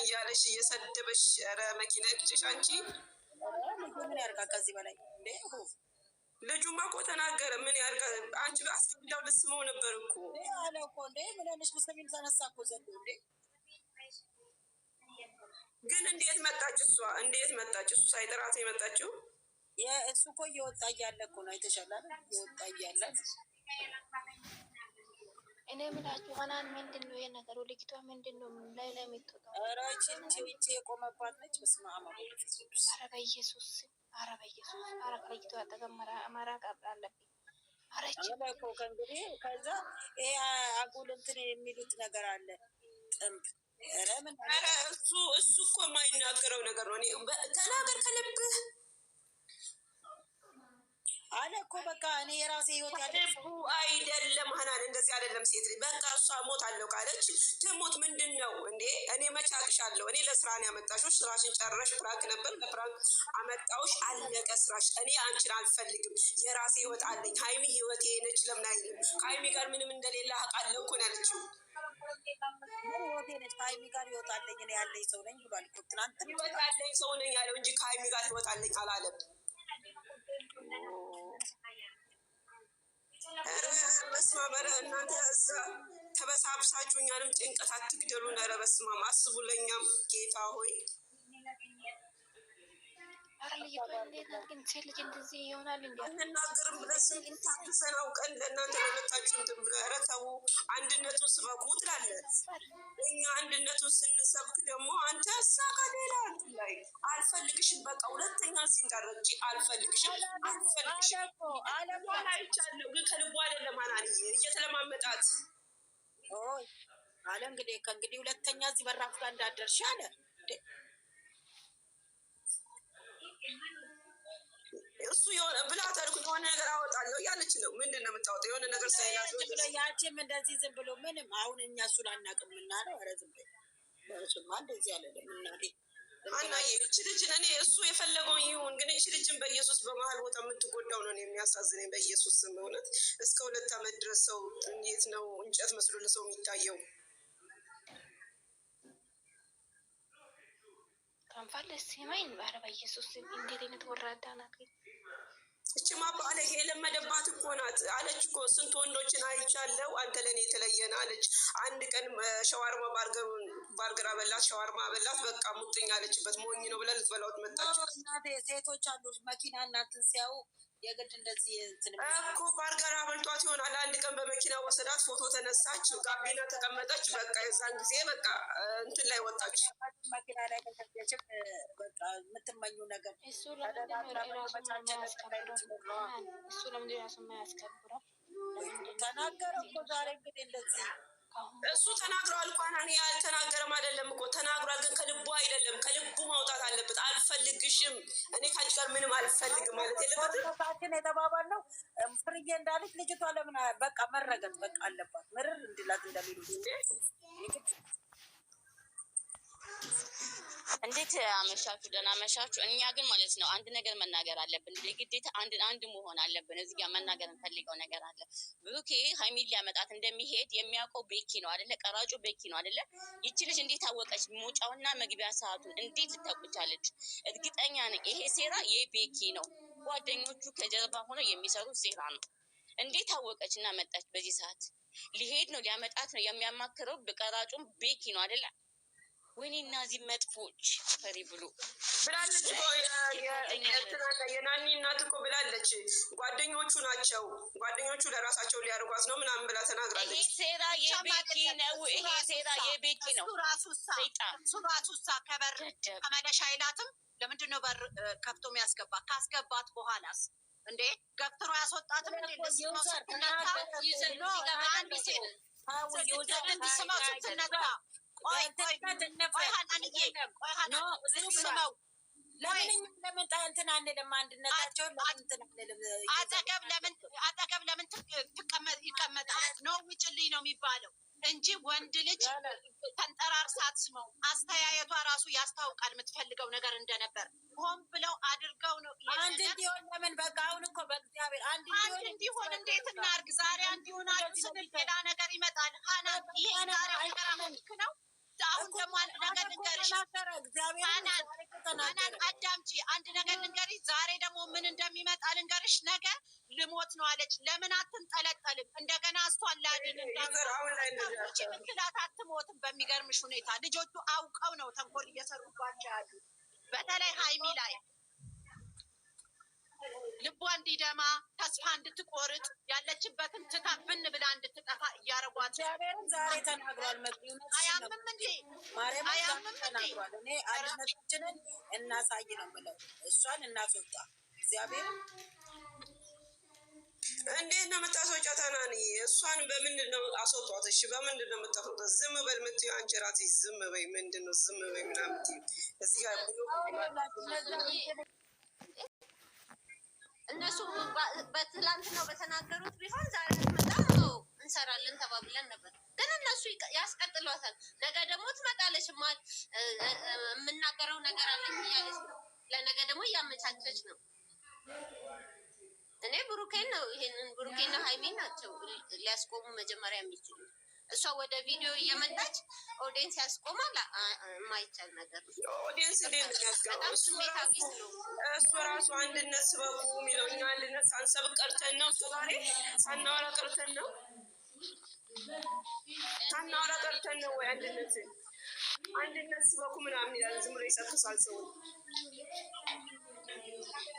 እያለሽ እየሰደበሽ ኧረ መኪና ይጭሽ አንቺ ምን ያርጋ ከዚህ በላይ እንዴ? ልጁማ እኮ ተናገረ። ምን ያርጋ አንቺ አስገድዳው ልስመው ነበር እኮ አለ እኮ እንዴ። ምን ያለሽ ሙስሊም ተነሳ እኮ ዘንዶ እንዴ። ግን እንዴት መጣች እሷ? እንዴት መጣች እሱ ሳይጠራት የመጣችው? እሱ እኮ እየወጣ እያለ እኮ ነው አይተሻላል። እየወጣ እያለ እኔ ምላችሁ ሆናን ምንድን ነው የነገሩ? ልጅቷ ምንድን ነው ላይ ላይ የምትወጣው? ኧረ ይህቺ የቆመባት ነች። በስመ አብ ኧረ በኢየሱስ ኧረ በኢየሱስ ኧረ ከልጅቷ አጠገብ መራቅ አለብኝ። ኧረ እኮ ከእንግዲህ ከዛ ይሄ አጉል እንትን የሚሉት ነገር አለ ጥንብ። ኧረ እሱ እኮ የማይናገረው ነገር ነው። ተናገር ከልብህ አለ እኮ በቃ እኔ የራሴ ህይወት ያለ አይደለም። ሀናን እንደዚህ አይደለም። ሴት ልጅ በቃ እሷ ሞታለሁ ካለች ትሞት። ምንድን ነው እንዴ? እኔ መቼ አቅሻለሁ? እኔ ለስራ ነው ያመጣሽው። ስራሽን ጨረሽ። ፕራንክ ነበር፣ ለፕራንክ አመጣውሽ። አለቀ ስራሽ። እኔ አንቺን አልፈልግም። የራሴ ህይወት አለኝ። ሀይሚ ህይወቴ ነች። ለምን አይልም? ከሀይሚ ጋር ምንም እንደሌለ አውቃለሁ እኮ ነው ያለችው። ህይወቴ ነች። ከሀይሚ ጋር ህይወት አለኝ። እኔ ያለኝ ሰው ነኝ ብሏል እኮ ትናንት። ህይወት አለኝ ሰው ነኝ ያለው እንጂ ከሀይሚ ጋር ህይወት አለኝ አላለም። በስመ አብ እናንተ እዛ ተበሳብሳችሁ እኛንም ጭንቀት አትግደሉን። ኧረ በስመ አብ አስቡ ለእኛም ጌታ ሆይ። አንናገርም ብለን ስንት ታግሰን አውቀን ለእናንተ ለመጣችሁ እንትን ብሎ ኧረ ተው አንድነቱን ስበኩ ትላለህ። እኛ አንድነቱን ስንሰብክ ደግሞ አንተ እሳካ ሌላ ላይ አልፈልግሽም፣ በቃ ሁለተኛ ሲንዳረጅ አልፈልግሽም አይቻለሁ። ግን ከልቡ አይደለም። አናንዬ እየተለማመጣት አለ እንግዲህ ከእንግዲህ ሁለተኛ እዚህ በራፍ ጋር እንዳደርሽ አለ። እሱ የሆነ ብላ ተልኩ የሆነ ነገር አወጣለሁ እያለች ነው። ምንድን ነው የምታወጣው? የሆነ ነገር ያቺም እንደዚህ ዝም ብሎ ምንም አሁን እኛ እሱን አናውቅም ምናለው። ኧረ ዝም በይ በስማ እንደዚህ ያለ ለምናዴ አናዬ እች ልጅን እኔ እሱ የፈለገው ይሁን፣ ግን እች ልጅን በኢየሱስ በመሀል ቦታ የምትጎዳው ነው የሚያሳዝነኝ። በኢየሱስ ስም እውነት እስከ 2 ዓመት ድረስ ሰው እንዴት ነው እንጨት መስሎ ለሰው የሚታየው? ካንፋለስ ሲማይን ባረ በኢየሱስ እንዴት አይነት ወራዳ ናት! እችማ ባለ የለመደባት እኮ ናት አለች እኮ። ስንት ወንዶችን አይቻለው፣ አንተ ለኔ የተለየና አለች። አንድ ቀን ሸዋርማ ባርገር አበላት፣ ሸዋርማ አበላት። በቃ ሙጥኝ አለችበት። ሞኝ ነው ብለን ልትበላውት መጣች። ሴቶች አሉ መኪና እናትን ሲያዩ የግድ እንደዚህ እኮ ባርገር አበልቷት ይሆናል። አንድ ቀን በመኪና ወሰዳት፣ ፎቶ ተነሳች፣ ጋቢና ተቀመጠች። በቃ የዛን ጊዜ በቃ እንትን ላይ ወጣች። መኪና ላይ ከተገኘችም በቃ የምትመኙ ነገር እሱ ለምንድን ራሱ የማያስከብረው? ተናገረ እኮ ዛሬ እንግዲህ እንደዚህ እሱ ተናግሯል። እንኳን እኔ አልተናገረም አይደለም እኮ ተናግሯል፣ ግን ከልቡ አይደለም። ከልቡ ማውጣት አለበት። አልፈልግሽም፣ እኔ ከአንቺ ጋር ምንም አልፈልግም ማለት የለበትም። የተባባልነው ፍርዬ እንዳለች ልጅቷ ለምን በቃ መረገጥ በቃ አለባት ምርር እንዲላት እንደሚሉት እንዴት አመሻችሁ? ደህና አመሻችሁ። እኛ ግን ማለት ነው አንድ ነገር መናገር አለብን። የግዴታ አንድ መሆን አለብን። እዚህ ጋር መናገር እንፈልገው ነገር አለ። ብሩኬ ሀይሚን ሊያመጣት እንደሚሄድ የሚያውቀው ቤኪ ነው አይደለ? ቀራጩ ቤኪ ነው አይደለ? ይቺ ልጅ እንዴት አወቀች? መውጫውና መግቢያ ሰዓቱን እንዴት ልታውቁቻለች? እርግጠኛ ነኝ ይሄ ሴራ የቤኪ ነው። ጓደኞቹ ከጀርባ ሆነው የሚሰሩት ሴራ ነው። እንዴት አወቀች እና መጣች? በዚህ ሰዓት ሊሄድ ነው ሊያመጣት ነው የሚያማክረው። በቀራጩም ቤኪ ነው አይደለ? ወይኔ እነዚህ መጥፎች ፈሪ ብሎ ብላለች እኮ የናኒ እናት እኮ ብላለች። ጓደኞቹ ናቸው፣ ጓደኞቹ ለራሳቸው ሊያደርጓት ነው ምናምን ብላ ተናግራለች። ይሄ ሴራ የቤኪ ነው። ይሄ ሴራ የቤኪ ነው። እሱ ራሱሳ ከበር ከመለሻ አይላትም። ለምንድን ነው በር ከፍቶ የሚያስገባት? ካስገባት በኋላስ እንዴ ገፍትሮ ያስወጣትም እንዴ? ስትነካ አጠገብ ለምን ይቀመጣል? ነው ውጭልኝ ነው የሚባለው እንጂ ወንድ ልጅ ተንጠራርሳ አትስመው። አስተያየቷ ራሱ ያስታውቃል የምትፈልገው ነገር እንደነበር። ሆን ብለው አድርገው ነው አንድ እንዲሆን። ለምን በቃ አሁን እኮ በእግዚአብሔር አንድ እንዲሆን እንዴት እናርግ? ዛሬ አንድ ይሆናል ስንል ሌላ ነገር ይመጣል። ሀና ይሄ ዛሬ ነገር ነው። አሁን ደግሞ አንድ ነገር ልንገርሽ፣ ገንትላት አትሞትም። በሚገርምሽ ሁኔታ ልጆቹ አውቀው ነው ተንኮል እየሰሩባቸው ያሉ። በተለይ ሀይሚ ላይ ልቧ እንዲደማ ተስፋ እንድትቆርጥ ያለችበትን ትታ ብን ብላ እንድትጠፋ እያረጓት ዛሬ ተናግሯል። አያምም እንዴ? አያምም ተናግሯል። እኔ አንድነታችንን እናሳይ ነው የምለው። እሷን እናስወጣ። እግዚአብሔር እንዴት ነው የምታስወጫት? ናኒ እሷን በምንድን ነው አስወጧት? እሺ በምንድን ነው የምታስወጣት? ዝም በል የምትይው አንቺ እራስሽ ዝም በይ። ምንድን ነው ዝም በይ ምናምን የምትይው? እዚህ ጋር እነሱ በትላንት ነው በተናገሩት ቢሆን ዛሬ መጣ እንሰራለን ተባብለን ነበር። ግን እነሱ ያስቀጥሏታል። ነገ ደግሞ ትመጣለች። የምናገረው ነገር አለኝ እያለች ነው። ለነገ ደግሞ እያመቻቸች ነው። እኔ ብሩኬን ነው ይሄንን ብሩኬን ነው ሀይሜን ናቸው ሊያስቆሙ መጀመሪያ የሚችሉ። እሷ ወደ ቪዲዮ እየመጣች ኦዲየንስ ያስቆማል። የማይቻል ነገር ነው። ኦዲየንስ እንዴት ነው ያስቆማል? በጣም ስሜታዊ ስለሆነ እሱ ራሱ አንድነት ስበኩ የሚለው እኛ አንድነት ሳንሰብክ ቀርተን ነው። ዛሬ ሳናወራ ቀርተን ነው። ሳናወራ ቀርተን ነው ወይ አንድነት ስበኩ ምናምን ይላል። ዝም ብሎ ይሰክሳል ሰው።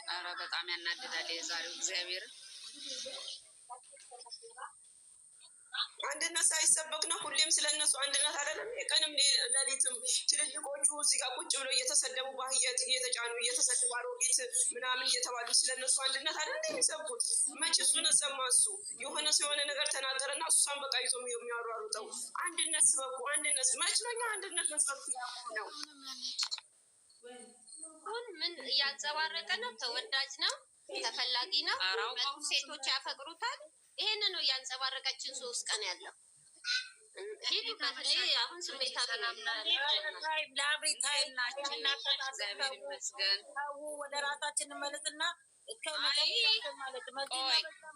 ኧረ በጣም ያናድዳል የዛሬው። እግዚአብሔር አንድነት ሳይሰበክ ነው። ሁሌም ስለነሱ አንድነት አይደለም። የቀንም ሌሊትም ትልልቆቹ እዚህ ጋር ቁጭ ብለው እየተሰደቡ ባህየት እየተጫኑ እየተሰደቡ አሮጊት ምናምን እየተባሉ ስለነሱ አንድነት አይደለም የሚሰብኩት። መች እሱን ሰማ? እሱ የሆነ ሰው የሆነ ነገር ተናገረና እሷን በቃ ይዞ የሚያሯሩጠው አንድነት ስበኩ። አንድነት መች ነው? እኛ አንድነት መስበክ ነው። አሁን ምን እያንጸባረቀ ነው? ተወዳጅ ነው፣ ተፈላጊ ነው፣ ሴቶች ያፈቅሩታል። ይሄን ነው እያንጸባረቀችን 3 ቀን ያለው። ሄዱበት። እኔ አሁን ስሜታ ወደ ራሳችን እንመለስና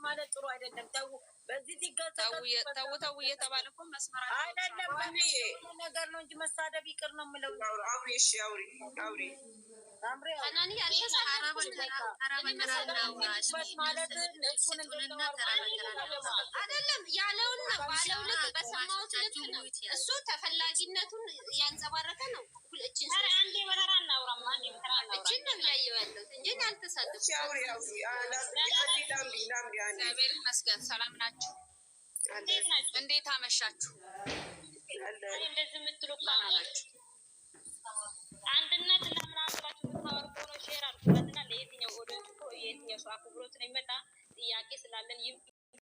ማለት ጥሩ አይደለም። ተው በዚህ ተው እየተባለ እኮ መስመር አይደለም ነገር ነው እንጂ መሳደብ ይቅር ነው የምለው። አውሪ እሺ፣ አውሪ አናኒ አይደለም ያለውን ባለው ልክ በሰማሁት ልክ ነው። እሱ ተፈላጊነቱን ያንጸባረቀ ነው። እችን ነው እያየሁ ያለሁት እንጂ አልተሳደብኩም። እግዚአብሔር ይመስገን። ሰላም ናችሁ? እንዴት አመሻችሁ? እንደዚህ የምትሉ ናችሁ አንድነት ለምናምን ብላችሁ የምታወሩ ከሆነ ሼር አድርጉበትና ለየትኛው ኦዲየንስ እኮ የትኛው ሰው አክብሮት ነው የሚመጣ ጥያቄ ስላለን